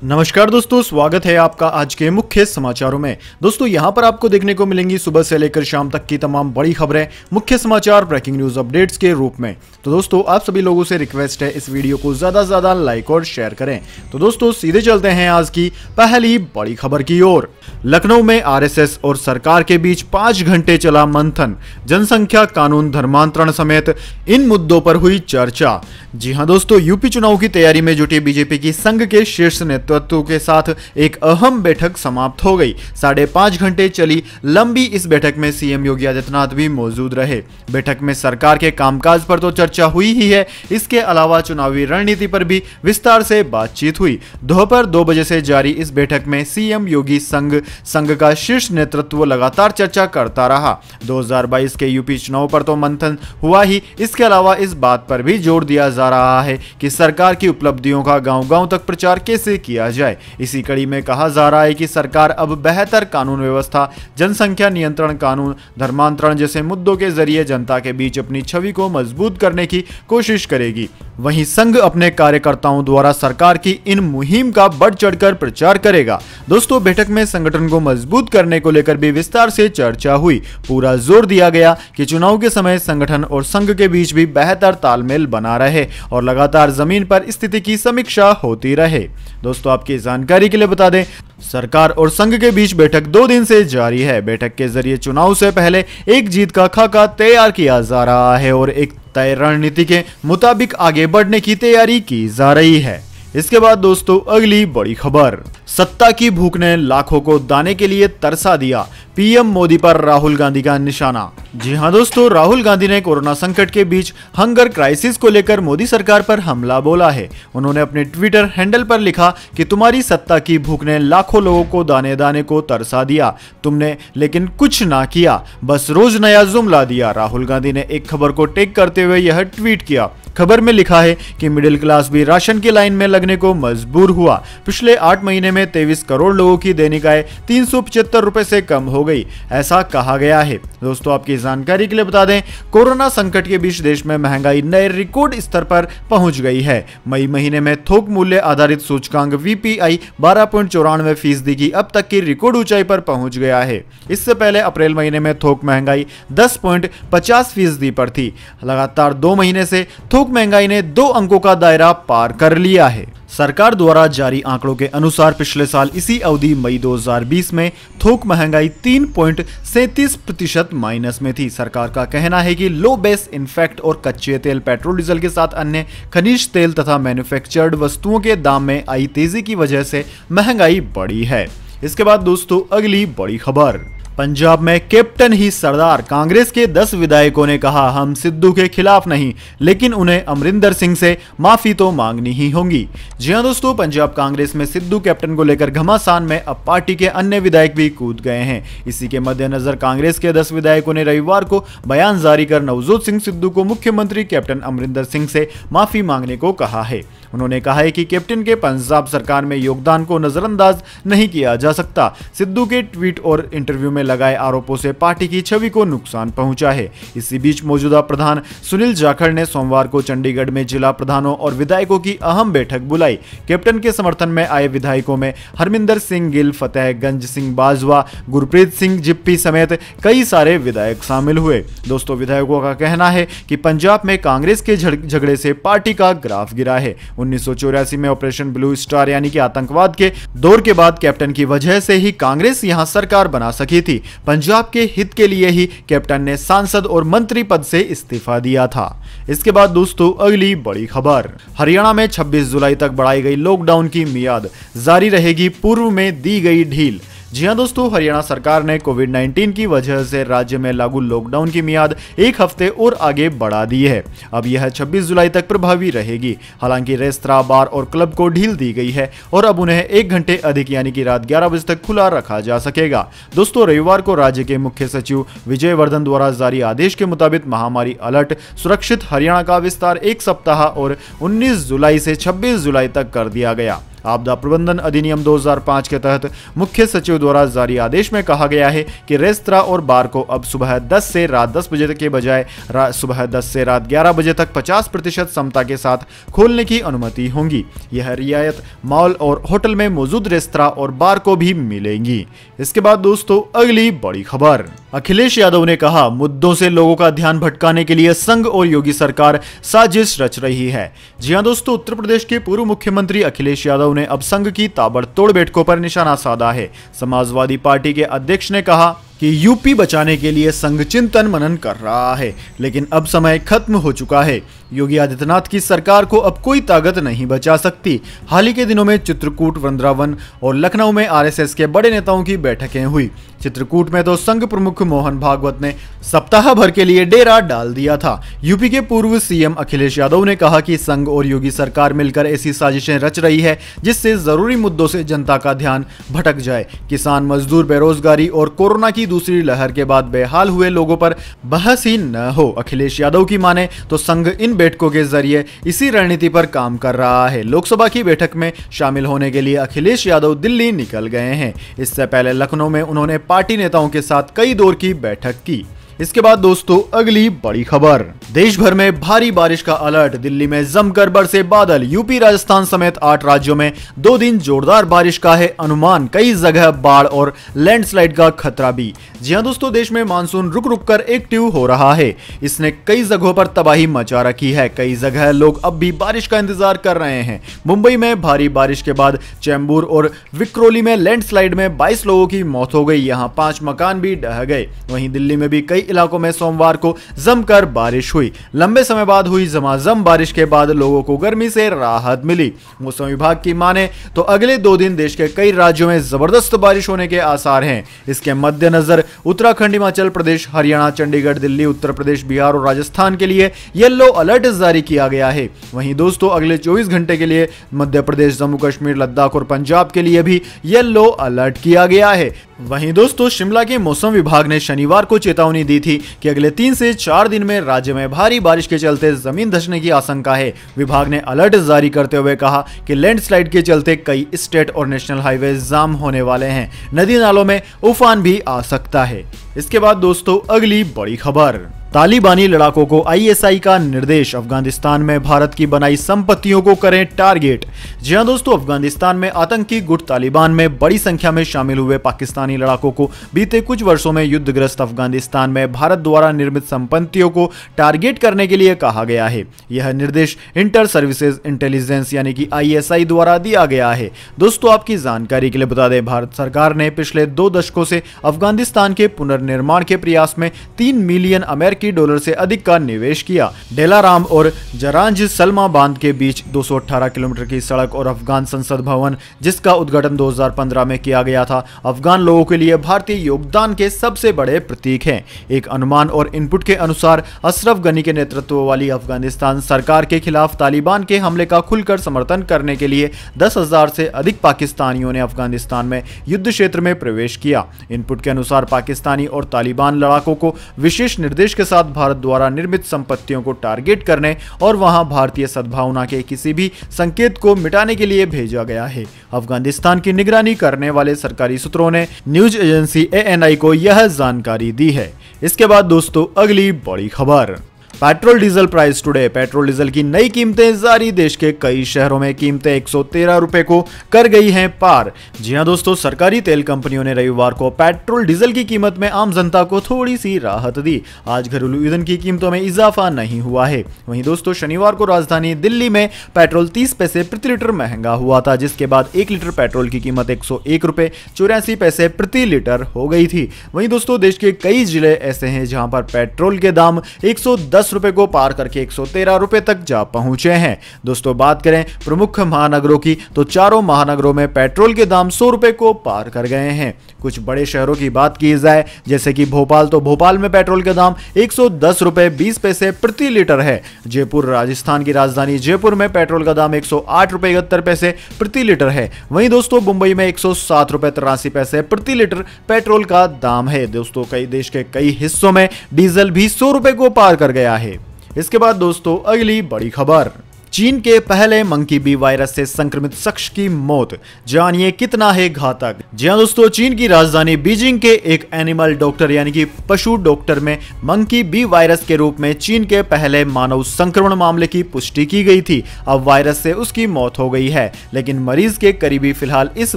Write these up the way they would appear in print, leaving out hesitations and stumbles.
नमस्कार दोस्तों, स्वागत है आपका आज के मुख्य समाचारों में। दोस्तों यहां पर आपको देखने को मिलेंगी सुबह से लेकर शाम तक की तमाम बड़ी खबरें मुख्य समाचार ब्रेकिंग न्यूज अपडेट्स के रूप में। तो दोस्तों आप सभी लोगों से रिक्वेस्ट है इस वीडियो को ज्यादा से ज्यादा लाइक और शेयर करें। तो दोस्तों सीधे चलते हैं आज की पहली बड़ी खबर की ओर। लखनऊ में आरएसएस और सरकार के बीच 5 घंटे चला मंथन, जनसंख्या कानून, धर्मांतरण समेत इन मुद्दों पर हुई चर्चा। जी हां दोस्तों, यूपी चुनाव की तैयारी में जुटी बीजेपी की संघ के शीर्ष नेतृत्व के साथ एक अहम बैठक समाप्त हो गई। 5.5 घंटे चली लंबी इस बैठक में सीएम योगी आदित्यनाथ भी मौजूद रहे। बैठक में सरकार के कामकाज पर तो चर्चा हुई ही है, इसके अलावा चुनावी रणनीति पर भी विस्तार से बातचीत हुई। दोपहर 2 बजे से जारी इस बैठक में सीएम योगी संघ का शीर्ष नेतृत्व लगातार चर्चा करता रहा। 2022 के यूपी चुनाव पर तो मंथन हुआ ही, इसके अलावा इस बात पर भी जोर दिया जा रहा है कि सरकार की उपलब्धियों का गांव-गांव तक प्रचार कैसे किया जाए। इसी कड़ी में कहा जा रहा है कि सरकार अब बेहतर कानून व्यवस्था, जनसंख्या नियंत्रण कानून, धर्मांतरण जैसे मुद्दों के जरिए जनता के बीच अपनी छवि को मजबूत करने की कोशिश करेगी। वहीं संघ अपने कार्यकर्ताओं द्वारा सरकार की इन मुहिम का बढ़ चढ़कर प्रचार करेगा। दोस्तों बैठक में संगठन को मजबूत करने को लेकर भी विस्तार से चर्चा हुई। पूरा जोर दिया गया कि चुनाव के समय संगठन और संघ के बीच भी बेहतर तालमेल बना रहे और लगातार जमीन पर स्थिति की समीक्षा होती रहे। दोस्तों आपकी जानकारी के लिए बता दें, सरकार और संघ के बीच बैठक 2 दिन से जारी है। बैठक के जरिए चुनाव से पहले एक जीत का खाका तैयार किया जा रहा है और एक तय रणनीति के मुताबिक आगे बढ़ने की तैयारी की जा रही है। इसके बाद दोस्तों अगली बड़ी खबर, सत्ता की भूख ने लाखों को दाने के लिए तरसा दिया, पीएम मोदी पर राहुल गांधी का निशाना। जी हां दोस्तों, राहुल गांधी ने कोरोना संकट के बीच हंगर क्राइसिस को लेकर मोदी सरकार पर हमला बोला है। उन्होंने अपने ट्विटर हैंडल पर लिखा कि तुम्हारी सत्ता की भूख ने लाखों लोगों को दाने दाने को तरसा दिया, तुमने लेकिन कुछ ना किया, बस रोज नया जुमला दिया। राहुल गांधी ने एक खबर को टैग करते हुए यह ट्वीट किया। खबर में लिखा है कि मिडिल क्लास भी राशन की लाइन में लगने को मजबूर हुआ। पिछले 8 महीने में 23 करोड़ लोगों की दैनिक आय 375 रुपए से कम हो गई, ऐसा कहा गया है। दोस्तों आपकी जानकारी के लिए बता दें, कोरोना संकट के बीच देश में महंगाई नए रिकॉर्ड स्तर पर पहुंच गई है। मई महीने में थोक मूल्य आधारित सूचकांक वीपीआई 12.94% की अब तक की रिकॉर्ड ऊंचाई पर पहुंच गया है। इससे पहले अप्रैल महीने में थोक महंगाई 10.50% पर थी। लगातार 2 महीने से थोक महंगाई ने 2 अंकों का दायरा पार कर लिया है। सरकार द्वारा जारी आंकड़ों के अनुसार पिछले साल इसी अवधि मई 2020 में थोक महंगाई 3.37% माइनस में थी। सरकार का कहना है कि लो बेस इफेक्ट और कच्चे तेल, पेट्रोल, डीजल के साथ अन्य खनिज तेल तथा मैन्युफैक्चर्ड वस्तुओं के दाम में आई तेजी की वजह से महंगाई बढ़ी है। इसके बाद दोस्तों अगली बड़ी खबर, पंजाब में कैप्टन ही सरदार, कांग्रेस के 10 विधायकों ने कहा हम सिद्धू के खिलाफ नहीं, लेकिन उन्हें अमरिंदर सिंह से माफी तो मांगनी ही होगी। जी हां दोस्तों, पंजाब कांग्रेस में सिद्धू कैप्टन को लेकर घमासान में अब पार्टी के अन्य विधायक भी कूद गए हैं। इसी के मद्देनजर कांग्रेस के 10 विधायकों ने रविवार को बयान जारी कर नवजोत सिंह सिद्धू को मुख्यमंत्री कैप्टन अमरिंदर सिंह से माफी मांगने को कहा है। उन्होंने कहा है कि कैप्टन के पंजाब सरकार में योगदान को नजरअंदाज नहीं किया जा सकता। सिद्धू के ट्वीट और इंटरव्यू में लगाए आरोपों से पार्टी की छवि को नुकसान पहुंचा है। इसी बीच मौजूदा प्रधान सुनील जाखड़ ने सोमवार को चंडीगढ़ में जिला प्रधानों और विधायकों की अहम बैठक बुलाई। कैप्टन के समर्थन में आए विधायकों में हरमिंदर सिंह गिल, फतेहगंज सिंह बाजवा, गुरप्रीत सिंह जिप्पी समेत कई सारे विधायक शामिल हुए। दोस्तों विधायकों का कहना है कि पंजाब में कांग्रेस के झगड़े से पार्टी का ग्राफ गिरा है। 1984 में ऑपरेशन ब्लू स्टार यानी कि आतंकवाद के दौर के बाद कैप्टन की वजह से ही कांग्रेस यहां सरकार बना सकी थी। पंजाब के हित के लिए ही कैप्टन ने सांसद और मंत्री पद से इस्तीफा दिया था। इसके बाद दोस्तों अगली बड़ी खबर, हरियाणा में 26 जुलाई तक बढ़ाई गई लॉकडाउन की मियाद जारी रहेगी, पूर्व में दी गई ढील। जी हां दोस्तों, हरियाणा सरकार ने कोविड-19 की वजह से राज्य में लागू लॉकडाउन की मियाद 1 हफ्ते और आगे बढ़ा दी है। अब यह 26 जुलाई तक प्रभावी रहेगी। हालांकि रेस्तरां, बार और क्लब को ढील दी गई है और अब उन्हें 1 घंटे अधिक यानी कि रात 11 बजे तक खुला रखा जा सकेगा। दोस्तों रविवार को राज्य के मुख्य सचिव विजय वर्धन द्वारा जारी आदेश के मुताबिक महामारी अलर्ट सुरक्षित हरियाणा का विस्तार 1 सप्ताह और 19 जुलाई से 26 जुलाई तक कर दिया गया। आपदा प्रबंधन अधिनियम 2005 के तहत मुख्य सचिव द्वारा जारी आदेश में कहा गया है कि रेस्तरां और बार को अब सुबह 10 से रात 10 बजे के बजाय सुबह 10 से रात 11 बजे तक 50% क्षमता के साथ खोलने की अनुमति होगी। यह रियायत मॉल और होटल में मौजूद रेस्तरां और बार को भी मिलेंगी। इसके बाद दोस्तों अगली बड़ी खबर, अखिलेश यादव ने कहा मुद्दों से लोगों का ध्यान भटकाने के लिए संघ और योगी सरकार साजिश रच रही है। जी हां दोस्तों, उत्तर प्रदेश के पूर्व मुख्यमंत्री अखिलेश यादव ने अब संघ की ताबड़तोड़ बैठकों पर निशाना साधा है। समाजवादी पार्टी के अध्यक्ष ने कहा कि यूपी बचाने के लिए संघ चिंतन मनन कर रहा है, लेकिन अब समय खत्म हो चुका है। योगी आदित्यनाथ की सरकार को अब कोई ताकत नहीं बचा सकती। हाल ही के दिनों में चित्रकूट, वृंदावन और लखनऊ में आरएसएस के बड़े नेताओं की बैठकें हुई। चित्रकूट में तो संघ प्रमुख मोहन भागवत ने सप्ताह भर के लिए डेरा डाल दिया था। यूपी के पूर्व सीएम अखिलेश यादव ने कहा कि संघ और योगी सरकार मिलकर ऐसी साजिशें रच रही है जिससे जरूरी मुद्दों से जनता का ध्यान भटक जाए। किसान, मजदूर, बेरोजगारी और कोरोना की दूसरी लहर के बाद बेहाल हुए लोगों पर बहस ही न हो। अखिलेश यादव की माने तो संघ इन बैठकों के जरिए इसी रणनीति पर काम कर रहा है। लोकसभा की बैठक में शामिल होने के लिए अखिलेश यादव दिल्ली निकल गए हैं। इससे पहले लखनऊ में उन्होंने पार्टी नेताओं के साथ कई दौर की बैठक की। इसके बाद दोस्तों अगली बड़ी खबर, देश भर में भारी बारिश का अलर्ट, दिल्ली में जमकर बरसे बादल, यूपी, राजस्थान समेत 8 राज्यों में 2 दिन जोरदार बारिश का है अनुमान, कई जगह बाढ़ और लैंडस्लाइड का खतरा भी। जी हां दोस्तों, देश में मानसून रुक रुक कर एक्टिव हो रहा है। इसने कई जगहों पर तबाही मचा रखी है। कई जगह लोग अब भी बारिश का इंतजार कर रहे हैं। मुंबई में भारी बारिश के बाद चेंबूर और विक्रोली में लैंडस्लाइड में 22 लोगों की मौत हो गई। यहाँ 5 मकान भी ढह गए। वहीं दिल्ली में भी कई इलाकों में सोमवार को जमकर बारिश हुई। लंबे समय बाद हुई झमाझम बारिश के बाद लोगों को गर्मी से राहत मिली। मौसम विभाग की माने तो अगले 2 दिन देश के कई राज्यों में जबरदस्त बारिश होने के आसार हैं। इसके मद्देनजर उत्तराखंड, हिमाचल प्रदेश, हरियाणा, चंडीगढ़, दिल्ली, उत्तर प्रदेश, बिहार और राजस्थान के लिए येलो अलर्ट जारी किया गया है। वहीं दोस्तों अगले 24 घंटे के लिए मध्य प्रदेश, जम्मू कश्मीर, लद्दाख और पंजाब के लिए भी येलो अलर्ट किया गया है। वहीं दोस्तों शिमला के मौसम विभाग ने शनिवार को चेतावनी दी थी कि अगले 3 से 4 दिन में राज्य में भारी बारिश के चलते जमीन धंसने की आशंका है। विभाग ने अलर्ट जारी करते हुए कहा कि लैंडस्लाइड के चलते कई स्टेट और नेशनल हाईवे जाम होने वाले हैं। नदी नालों में उफान भी आ सकता है। इसके बाद दोस्तों अगली बड़ी खबर, तालिबानी लड़ाकों को आईएसआई का निर्देश, अफगानिस्तान में भारत की बनाई संपत्तियों को करें टारगेट। जी हां दोस्तों, अफगानिस्तान में आतंकी गुट तालिबान में बड़ी संख्या में शामिल हुए पाकिस्तानी लड़ाकों को बीते कुछ वर्षों में युद्धग्रस्त अफगानिस्तान में भारत द्वारा निर्मित संपत्तियों को टारगेट करने के लिए कहा गया है। यह निर्देश इंटर सर्विसेज इंटेलिजेंस यानी कि आईएसआई द्वारा दिया गया है। दोस्तों आपकी जानकारी के लिए बता दें, भारत सरकार ने पिछले 2 दशकों से अफगानिस्तान के पुनर्निर्माण के प्रयास में 3 मिलियन अमेरिकी डॉलर से अधिक का निवेश किया। डेलाराम और जरांज सलमा बांध के बीच 218 किलोमीटर की सड़क और अफगान संसद भवन, जिसका उद्घाटन 2015 में किया गया था, अफगान लोगों के लिए भारतीय योगदान के सबसे बड़े प्रतीक हैं। एक अनुमान और इनपुट के अनुसार अशरफ गनी के नेतृत्व वाली अफगानिस्तान सरकार के खिलाफ तालिबान के हमले का खुलकर समर्थन करने के लिए 10,000 से अधिक पाकिस्तानियों ने अफगानिस्तान में युद्ध क्षेत्र में प्रवेश किया। इनपुट के अनुसार पाकिस्तानी और तालिबान लड़ाकों को विशेष निर्देश के साथ भारत द्वारा निर्मित संपत्तियों को टारगेट करने और वहां भारतीय सद्भावना के किसी भी संकेत को मिटाने के लिए भेजा गया है। अफगानिस्तान की निगरानी करने वाले सरकारी सूत्रों ने न्यूज एजेंसी ANI को यह जानकारी दी है। इसके बाद दोस्तों अगली बड़ी खबर, petrol diesel price today, petrol diesel की नई कीमतें जारी, देश के कई शहरों में कीमतें 113 रुपए को कर गई हैं पार। जी हां दोस्तों, सरकारी तेल कंपनियों ने रविवार को पेट्रोल डीजल की कीमत में आम जनता को थोड़ी सी राहत दी। आज घरेलू ईंधन की कीमतों में इजाफा नहीं हुआ है। वहीं दोस्तों शनिवार को राजधानी दिल्ली में पेट्रोल 30 पैसे प्रति लीटर महंगा हुआ था, जिसके बाद 1 लीटर पेट्रोल की कीमत 101 रुपए 84 पैसे प्रति लीटर हो गई थी। वहीं दोस्तों देश के कई जिले ऐसे हैं जहां पर पेट्रोल के दाम 110 रुपए को पार करके 113 रुपए तक जा पहुंचे हैं। दोस्तों बात करें प्रमुख महानगरों की तो चारों महानगरों में पेट्रोल के दाम 100 रुपए को पार कर गए हैं। कुछ बड़े शहरों की बात की जाए जैसे कि भोपाल, तो भोपाल में पेट्रोल के दाम 110 रुपए 20 पैसे प्रति लीटर है। जयपुर, राजस्थान की राजधानी जयपुर में पेट्रोल का दाम 108 रुपए 71 पैसे प्रति लीटर है। वहीं दोस्तों मुंबई में 107 रुपए 83 पैसे प्रति लीटर पेट्रोल का दाम है। दोस्तों कई देश के कई हिस्सों में डीजल भी 100 रुपए को पार कर गया है। इसके बाद दोस्तों अगली बड़ी खबर, चीन के पहले मंकी बी वायरस से संक्रमित शख्स की मौत, जानिए कितना है घातक। जी हां दोस्तों, चीन की राजधानी बीजिंग के एक एनिमल डॉक्टर यानी कि पशु डॉक्टर में मंकी बी वायरस के रूप में चीन के पहले मानव संक्रमण मामले की पुष्टि की गई थी। अब वायरस से उसकी मौत हो गई है, लेकिन मरीज के करीबी फिलहाल इस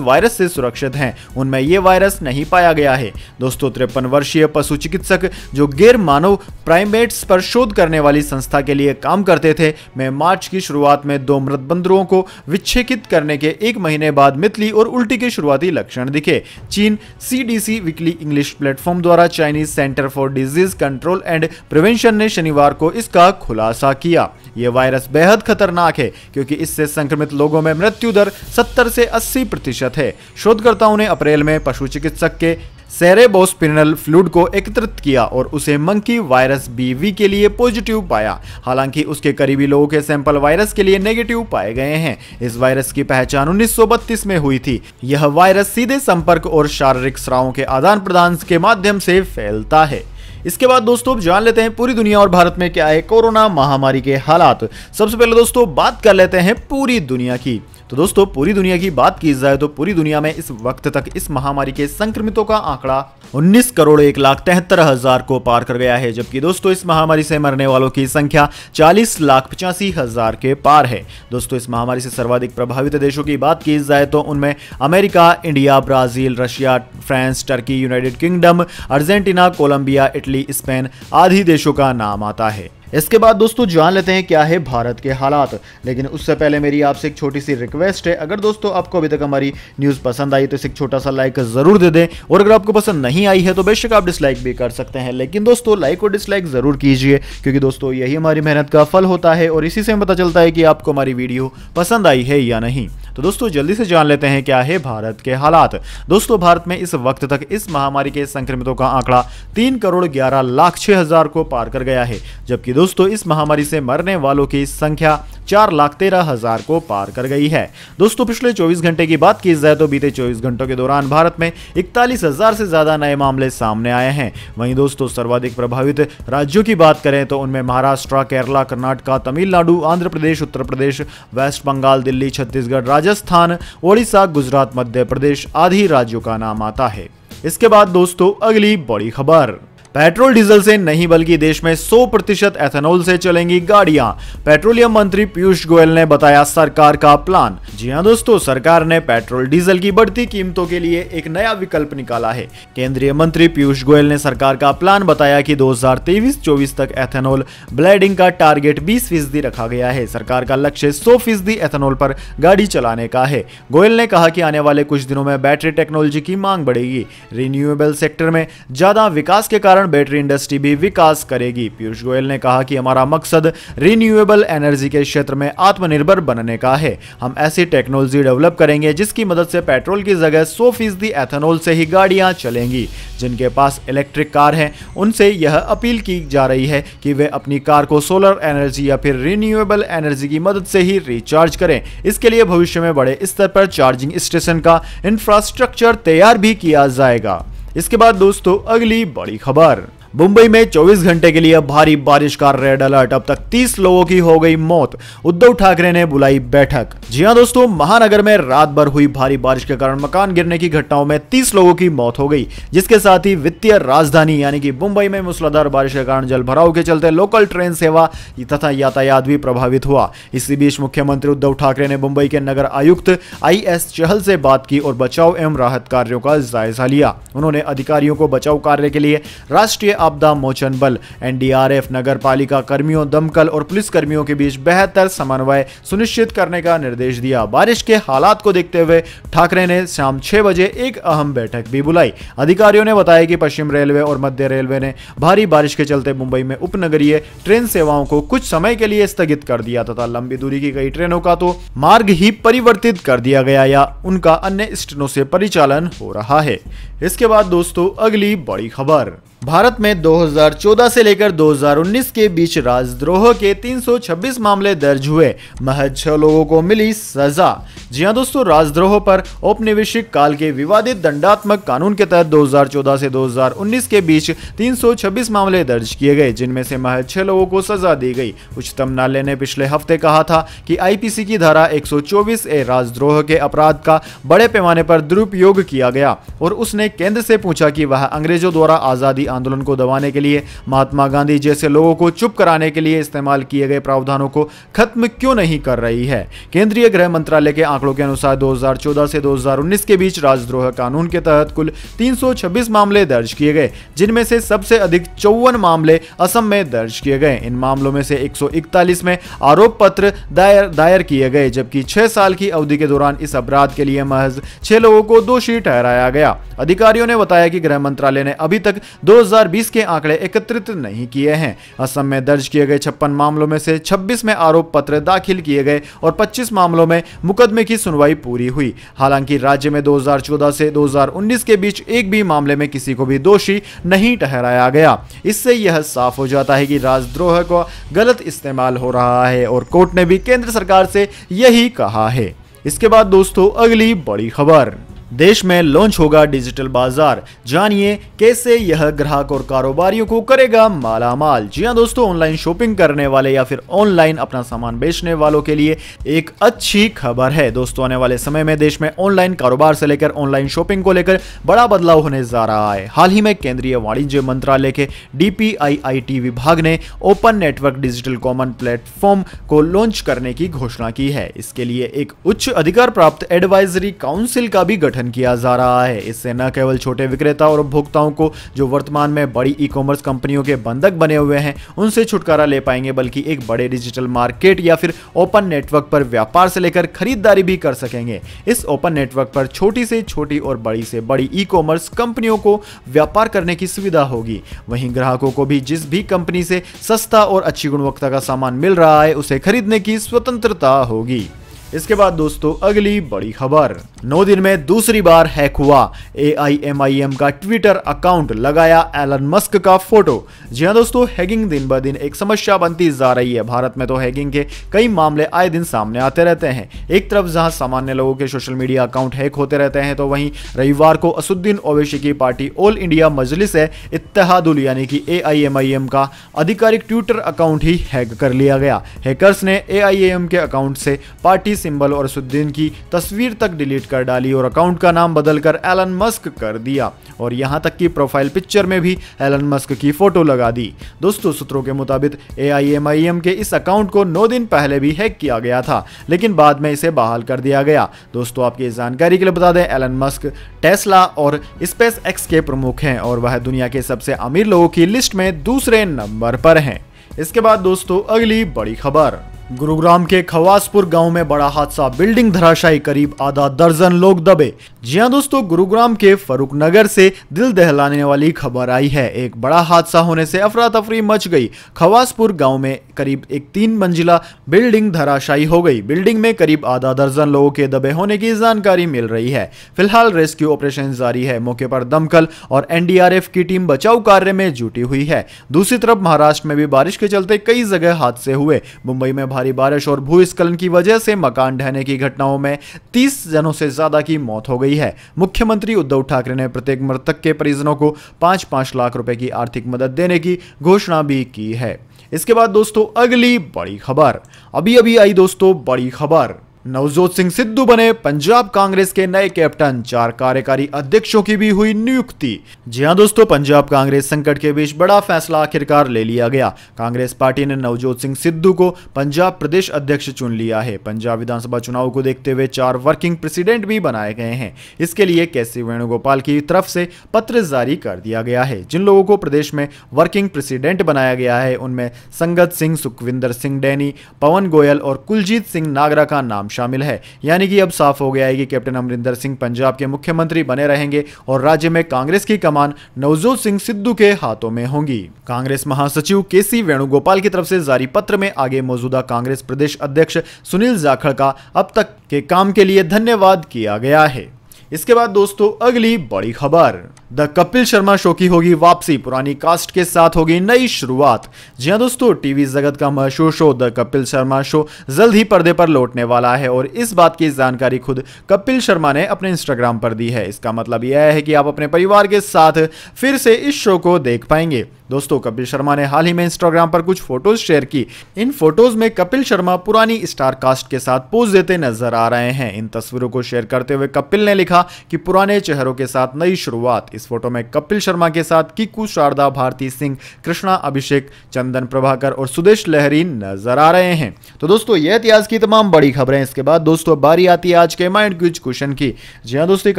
वायरस से सुरक्षित हैं, उनमें यह वायरस नहीं पाया गया है। दोस्तों, 53 वर्षीय पशु चिकित्सक जो गैर मानव प्राइमेट्स पर शोध करने वाली संस्था के लिए काम करते थे, में मार्च की शुरुआत में 2 मृत बंदरों को विच्छेदित करने के 1 महीने बाद मितली और उल्टी के शुरुआती लक्षण दिखे। चीन सीडीसी वीकली इंग्लिश प्लेटफॉर्म द्वारा Chinese centre for disease control and prevention ने शनिवार को इसका खुलासा किया। यह वायरस बेहद खतरनाक है क्योंकि इससे संक्रमित लोगों में मृत्यु दर 70 से 80% है। शोधकर्ताओं ने अप्रैल में पशु चिकित्सक के सेरेब्रोस्पाइनल फ्लूइड को एकत्रित किया और उसे मंकी वायरस बीवी के लिए पॉजिटिव पाया। हालांकि उसके करीबी लोगों के सैंपल वायरस के लिए नेगेटिव पाए गए हैं। इस वायरस की पहचान 1932 में हुई थी। यह वायरस सीधे संपर्क और शारीरिक स्रावों के आदान प्रदान के माध्यम से फैलता है। इसके बाद दोस्तों अब जान लेते हैं पूरी दुनिया और भारत में क्या है कोरोना महामारी के हालात। सबसे पहले दोस्तों बात कर लेते हैं पूरी दुनिया की। तो दोस्तों पूरी दुनिया की बात की जाए तो पूरी दुनिया में इस वक्त तक इस महामारी के संक्रमितों का आंकड़ा 19,01,73,000 को पार कर गया है, जबकि दोस्तों इस महामारी से मरने वालों की संख्या 40,85,000 के पार है। दोस्तों इस महामारी से सर्वाधिक प्रभावित देशों की बात की जाए तो उनमें America, India, Brazil, Russia, France, Turkey, United Kingdom, Argentina, Colombia, Italy, Spain आदि देशों का नाम आता है। इसके बाद दोस्तों जान लेते हैं क्या है भारत के हालात, लेकिन उससे पहले मेरी आपसे एक छोटी सी रिक्वेस्ट है। अगर दोस्तों आपको अभी तक हमारी न्यूज़ पसंद आई तो इसे एक छोटा सा लाइक जरूर दे दें, और अगर आपको पसंद नहीं आई है तो बेशक आप डिसलाइक भी कर सकते हैं, लेकिन दोस्तों लाइक और डिसलाइक जरूर कीजिए, क्योंकि दोस्तों यही हमारी मेहनत का फल होता है और इसी से हमें पता चलता है कि आपको हमारी वीडियो पसंद आई है या नहीं। तो दोस्तों जल्दी से जान लेते हैं क्या है भारत के हालात। दोस्तों भारत में इस वक्त तक इस महामारी के संक्रमितों का आंकड़ा 3,11,06,000 को पार कर गया है, जबकि दोस्तों इस महामारी से मरने वालों की संख्या 4,13,000 को पार कर गई है। दोस्तों पिछले 24 घंटे की बात की जाए तो बीते 24 घंटों के दौरान भारत में 41,000 से ज्यादा नए मामले सामने आए हैं। वहीं दोस्तों सर्वाधिक प्रभावित राज्यों की बात करें तो उनमें महाराष्ट्र, केरला, कर्नाटक, तमिलनाडु, आंध्र प्रदेश, उत्तर प्रदेश, वेस्ट बंगाल, दिल्ली, छत्तीसगढ़, राजस्थान, ओडिशा, गुजरात, मध्य प्रदेश आदि राज्यों का नाम आता है। इसके बाद दोस्तों अगली बड़ी खबर, पेट्रोल डीजल से नहीं बल्कि देश में 100% एथेनॉल से चलेंगी गाड़ियां। पेट्रोलियम मंत्री पीयूष गोयल ने बताया सरकार का प्लान। जी हां दोस्तों, सरकार ने पेट्रोल डीजल की बढ़ती कीमतों के लिए एक नया विकल्प निकाला है। केंद्रीय मंत्री पीयूष गोयल ने सरकार का प्लान बताया कि 2023-24 तक एथेनॉल ब्लेंडिंग का टारगेट 20% रखा गया है। सरकार का लक्ष्य 100% एथेनॉल पर गाड़ी चलाने का है। गोयल ने कहा कि आने वाले कुछ दिनों में बैटरी टेक्नोलॉजी की मांग बढ़ेगी। रिन्यूएबल सेक्टर में ज्यादा विकास के कारण बैटरी इंडस्ट्री भी विकास करेगी। पीयूष गोयल ने कहा कि हमारा मकसद रिन्यूएबल एनर्जी के क्षेत्र में आत्मनिर्भर बनने का है। हम ऐसी टेक्नोलॉजी डेवलप करेंगे जिसकी मदद से पेट्रोल की जगह 100% एथेनॉल से ही गाड़ियां चलेंगी। जिनके पास इलेक्ट्रिक कार है उनसे यह अपील की जा रही है कि वे अपनी कार को सोलर एनर्जी या फिर रिन्यूएबल एनर्जी की मदद से ही रिचार्ज करें। इसके लिए भविष्य में बड़े स्तर पर चार्जिंग स्टेशन का इंफ्रास्ट्रक्चर तैयार भी किया जाएगा। इसके बाद दोस्तों अगली बड़ी खबर, मुंबई में 24 घंटे के लिए भारी बारिश का रेड अलर्ट। अब तक 30 लोगों की हो गई मौत। उद्धव ठाकरे ने बुलाई बैठक। जी हां दोस्तों, महानगर में रात भर हुई भारी बारिश के कारण मकान गिरने की घटनाओं में 30 लोगों की मौत हो गई, जिसके साथ ही वित्तीय राजधानी यानी कि मुंबई में मूसलाधार बारिश के कारण जलभराव के चलते लोकल ट्रेन सेवा तथा यातायात भी प्रभावित हुआ। इसी बीच मुख्यमंत्री उद्धव ठाकरे ने मुंबई के नगर आयुक्त IS चहल से बात की और बचाव एवं राहत कार्यों का जायजा लिया। उन्होंने अधिकारियों को बचाव कार्य के लिए राष्ट्रीय आपदा मोचन बल, NDRF, नगर पालिका कर्मियों, दमकल और पुलिस कर्मियों के बीच बेहतर समन्वय सुनिश्चित करने का निर्देश दिया। बारिश के हालात को देखते हुए ठाकरे ने शाम 6 बजे एक अहम बैठक भी बुलाई। अधिकारियों ने बताया कि पश्चिम रेलवे और मध्य रेलवे ने भारी बारिश के चलते मुंबई में उपनगरीय ट्रेन सेवाओं को कुछ समय के लिए स्थगित कर दिया तथा लंबी दूरी की कई ट्रेनों का तो मार्ग ही परिवर्तित कर दिया गया या उनका अन्य स्टेशनों से परिचालन हो रहा है। इसके बाद दोस्तों अगली बड़ी खबर, भारत में 2014 से लेकर 2019 के बीच राजद्रोह के 326 मामले दर्ज हुए, महज 6 लोगों को मिली सजा। जी हां दोस्तों, राजद्रोह पर औपनिवेशिक काल के विवादित दंडात्मक कानून के तहत 2014 से 2019 के बीच 326 मामले दर्ज किए गए, जिनमें से महज 6 लोगों को सजा दी गई। उच्चतम न्यायालय ने पिछले हफ्ते कहा था कि आईपीसी की धारा 124A राजद्रोह के अपराध का बड़े पैमाने पर दुरुपयोग किया गया और उसने केंद्र से पूछा कि वह अंग्रेजों द्वारा आजादी आंदोलन को दबाने के लिए, महात्मा गांधी जैसे लोगों को चुप कराने के लिए इस्तेमाल किए गए प्रावधानों को खत्म क्यों नहीं कर रही है। केंद्रीय गृह मंत्रालय के आंकड़ों के अनुसार 2014 से 2019 के बीच राजद्रोह कानून के तहत कुल 326 मामले दर्ज किए गए, जिनमें से सबसे अधिक 54 मामले असम में दर्ज किए गए। इन मामलों में से 141 में आरोप पत्र दायर किए गए, जबकि 6 साल की अवधि के दौरान इस अपराध के लिए महज 6 लोगों को दोषी ठहराया गया। अधिकारियों ने बताया कि गृह मंत्रालय ने अभी तक 2020 के आंकड़े एकत्रित नहीं किए हैं। असम में दर्ज किए गए 56 मामलों में से 26 में आरोप पत्र दाखिल किए गए और 25 मामलों में मुकदमे की सुनवाई पूरी हुई। हालांकि राज्य में 2014 से 2019 के बीच एक भी मामले में किसी को भी दोषी नहीं ठहराया गया। इससे यह साफ हो जाता है कि राजद्रोह का गलत इस्तेमाल हो रहा है और कोर्ट ने भी केंद्र सरकार से यही कहा है। इसके बाद दोस्तों अगली बड़ी खबर, देश में लॉन्च होगा डिजिटल बाजार, जानिए कैसे यह ग्राहक और कारोबारियों को करेगा मालामाल। जी हां दोस्तों, ऑनलाइन शॉपिंग करने वाले या फिर ऑनलाइन अपना सामान बेचने वालों के लिए एक अच्छी खबर है। दोस्तों, आने वाले समय में देश में ऑनलाइन कारोबार से लेकर ऑनलाइन शॉपिंग को लेकर बड़ा बदलाव होने जा रहा है। हाल ही में केंद्रीय वाणिज्य मंत्रालय के DPIIT विभाग ने open network digital common platform को लॉन्च करने की घोषणा की है। इसके लिए एक उच्च अधिकार प्राप्त एडवाइजरी काउंसिल का भी गठन किया जा रहा है। इससे न केवल छोटे विक्रेता और उपभोक्ताओं को जो वर्तमान में बड़ी ई-कॉमर्स कंपनियों के बंधक बने हुए हैं उनसे छुटकारा ले पाएंगे, बल्कि एक बड़े डिजिटल मार्केट या फिर ओपन नेटवर्क पर व्यापार से लेकर खरीदारी भी कर सकेंगे। इस ओपन नेटवर्क पर छोटी से छोटी और बड़ी से बड़ी ई-कॉमर्स कंपनियों को व्यापार करने की सुविधा होगी। वहीं ग्राहकों को भी जिस भी कंपनी से सस्ता और अच्छी गुणवत्ता का सामान मिल रहा है उसे खरीदने की स्वतंत्रता होगी। इसके बाद दोस्तों अगली बड़ी खबर, 9 दिन में दूसरी बार हैक हुआ, AIMIM का ट्विटर अकाउंट लगाया एलन मस्क का फोटो। जी हां दोस्तों, हैकिंग दिन ब दिन एक समस्या बनती जा रही है। भारत में तो हैकिंग के कई मामले आए दिन सामने आते रहते हैं। एक तरफ जहां सामान्य लोगों के सोशल मीडिया अकाउंट हैक होते रहते हैं, तो वहीं रविवार को असदुद्दीन ओवैसी की पार्टी ऑल इंडिया मजलिस-ए-इत्तेहादुल यानी कि AIMIM का आधिकारिक ट्विटर अकाउंट ही हैक कर लिया गया। हैकर्स ने AIMIM के अकाउंट से पार्टी सिंबल और असदुद्दीन की तस्वीर तक डिलीट कर डाली और अकाउंट का नाम बदलकर एलन मस्क कर दिया और यहां तक कि प्रोफाइल पिक्चर में भी एलन मस्क की फोटो लगा दी। दोस्तों, सूत्रों के मुताबिक AIMIM के इस अकाउंट को 9 दिन पहले भी हैक किया गया था, लेकिन बाद में इसे बहाल कर दिया गया। दोस्तों, आपकी जानकारी के लिए बता दें, एलन मस्क टेस्ला और स्पेस एक्स के प्रमुख हैं और वह दुनिया के सबसे अमीर लोगों की लिस्ट में दूसरे नंबर पर हैं। इसके बाद दोस्तों अगली बड़ी खबर, गुरुग्राम के खवासपुर गांव में बड़ा हादसा, बिल्डिंग धराशायी, करीब आधा दर्जन लोग दबे। जी हां दोस्तों, गुरुग्राम के फरूख नगर से दिल दहलाने वाली खबर आई है। एक बड़ा हादसा होने से अफरा तफरी मच गई। खवासपुर गांव में करीब एक 3 मंजिला बिल्डिंग धराशायी हो गई। बिल्डिंग में करीब आधा दर्जन लोगों के दबे होने की जानकारी मिल रही है। फिलहाल रेस्क्यू ऑपरेशन जारी है। मौके पर दमकल और NDRF की टीम बचाव कार्य में जुटी हुई है। दूसरी तरफ महाराष्ट्र में भी बारिश के चलते कई जगह हादसे हुए। मुंबई में भारी बारिश और भूस्खलन की वजह से मकान ढहने की घटनाओं में 30 जनों से ज्यादा की मौत हो गई है। मुख्यमंत्री उद्धव ठाकरे ने प्रत्येक मृतक के परिजनों को 5-5 लाख रुपए की आर्थिक मदद देने की घोषणा भी की है। इसके बाद दोस्तों अगली बड़ी खबर, अभी आई दोस्तों बड़ी खबर, नवजोत सिंह सिद्धू बने पंजाब कांग्रेस के नए कैप्टन, 4 कार्यकारी अध्यक्षों की भी हुई नियुक्ति। जी हां दोस्तों, पंजाब कांग्रेस संकट के बीच बड़ा फैसला आखिरकार ले लिया गया। कांग्रेस पार्टी ने नवजोत सिंह सिद्धू को पंजाब प्रदेश अध्यक्ष चुन लिया है। पंजाब विधानसभा चुनाव को देखते हुए 4 वर्किंग प्रेसिडेंट भी बनाए गए हैं। इसके लिए केसी वेणुगोपाल की तरफ से पत्र जारी कर दिया गया है। जिन लोगों को प्रदेश में वर्किंग प्रेसिडेंट बनाया गया है उनमें संगत सिंह, सुखविंदर सिंह डैनी, पवन गोयल और कुलजीत सिंह नागरा का नाम शामिल है। यानी कि अब साफ हो गया है कि कैप्टन अमरिंदर सिंह पंजाब के मुख्यमंत्री बने रहेंगे और राज्य में कांग्रेस की कमान नवजोत सिंह सिद्धू के हाथों में होंगी। कांग्रेस महासचिव केसी वेणुगोपाल की तरफ से जारी पत्र में आगे मौजूदा कांग्रेस प्रदेश अध्यक्ष सुनील जाखड़ का अब तक के काम के लिए धन्यवाद किया गया है। इसके बाद दोस्तों अगली बड़ी खबर, द कपिल शर्मा शो की होगी वापसी, पुरानी कास्ट के साथ होगी नई शुरुआत। जी हां दोस्तों, टीवी जगत का मशहूर show the Kapil Sharma show जल्द ही पर्दे पर लौटने वाला है और इस बात की जानकारी खुद कपिल शर्मा ने अपने इंस्टाग्राम पर दी है। इसका मतलब यह है कि आप अपने परिवार के साथ फिर से इस शो को देख पाएंगे। दोस्तों, कपिल शर्मा ने हाल ही में इंस्टाग्राम पर कुछ फोटोज शेयर की। इन फोटोज में कपिल शर्मा पुरानी स्टार कास्ट के साथ पोज देते नजर आ रहे हैं। इन तस्वीरों को शेयर करते हुए कपिल ने लिखा कि पुराने चेहरों के साथ नई शुरुआत। इस फोटो में कपिल शर्मा के साथ किकू, शारदा, भारती सिंह, कृष्णा, अभिषेक, चंदन प्रभाकर और सुदेश लहरी नजर आ रहे हैं। तो दोस्तों, ये इतिहास की तमाम बड़ी खबरें। इसके बाद दोस्तों बारी आती है आज के माइंड क्विज क्वेश्चन की। जी हाँ दोस्तों, एक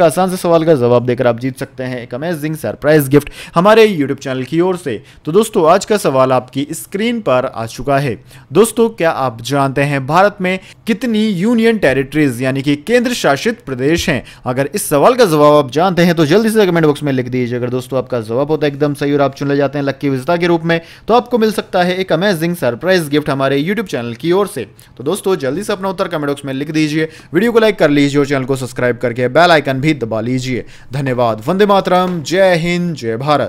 आसान से सवाल का जवाब देकर आप जीत सकते हैं एक अमेजिंग सरप्राइज गिफ्ट हमारे यूट्यूब चैनल की ओर से। तो दोस्तों, आज का सवाल आपकी स्क्रीन पर आ चुका है। दोस्तों, क्या आप जानते हैं भारत में कितनी यूनियन टेरिटरीज यानी कि केंद्र शासित प्रदेश हैं? अगर इस सवाल का जवाब आप जानते हैं तो जल्दी से कमेंट बॉक्स में लिख दीजिए। अगर दोस्तों आपका जवाब होता है एकदम सही और आप चुन ले जाते हैं लक्की विजेता के रूप में, तो आपको मिल सकता है एक अमेजिंग सरप्राइज गिफ्ट हमारे यूट्यूब चैनल की ओर से। तो दोस्तों, जल्दी से अपना उत्तर कमेंट बॉक्स में लिख दीजिए, वीडियो को लाइक कर लीजिए और चैनल को सब्सक्राइब करके बेल आइकन भी दबा लीजिए। धन्यवाद। वंदे मातरम। जय हिंद, जय भारत।